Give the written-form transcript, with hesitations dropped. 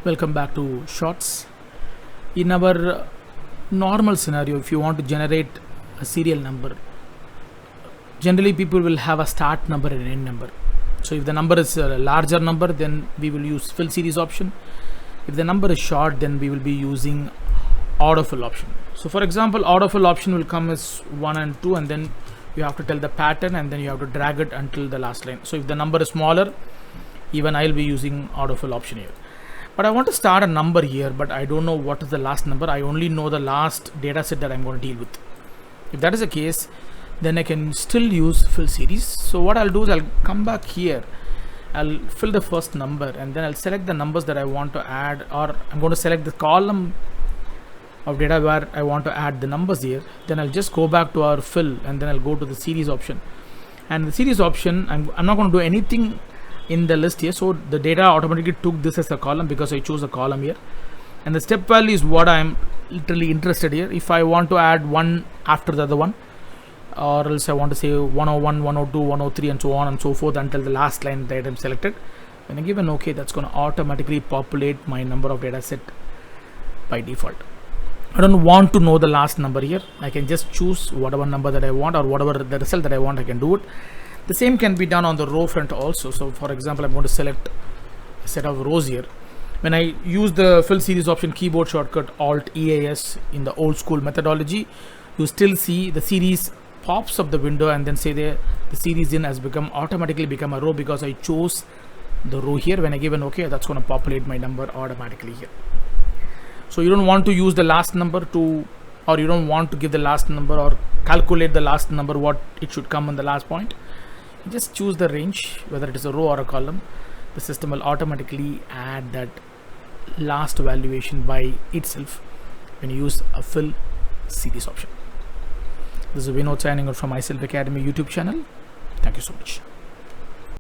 Welcome back to Shorts. In our normal scenario, if you want to generate a serial number, generally people will have a start number and end number. So if the number is a larger number, then we will use fill series option. If the number is short, then we will be using autofill option. So for example, autofill option will come as 1 and 2, and then you have to tell the pattern, and then you have to drag it until the last line. So if the number is smaller, even I'll be using autofill option here. But I want to start a number here, but I don't know what is the last number. I only know the last data set that I'm going to deal with. If that is the case, then I can still use fill series. So what I'll do is I'll come back here. I'll fill the first number, and then I'll select the numbers that I want to add, or I'm going to select the column of data where I want to add the numbers here. Then I'll just go back to our fill, and then I'll go to the series option. And the series option, I'm not going to do anything in the list here, so the data automatically took this as a column because I chose a column here, and the step value is what I'm literally interested here. If I want to add one after the other one, or else I want to say 101, 102, 103 and so on and so forth until the last line that I'm selected, when I give an OK, that's going to automatically populate my number of data set by default. I don't want to know the last number here. I can just choose whatever number that I want, or whatever the result that I want, I can do it. The same can be done on the row front also. So for example, I'm going to select a set of rows here. When I use the fill series option keyboard shortcut Alt EAS in the old school methodology, you still see the series pops up the window, and then say the series in has automatically become a row because I chose the row here. When I give an OK, that's going to populate my number automatically here. So you don't want to use the last number or you don't want to give the last number or calculate the last number, what it should come in the last point. Just choose the range, whether it is a row or a column. The system will automatically add that last valuation by itself when you use a fill series option. This is Vinod signing out from myself Academy YouTube channel. Thank you so much.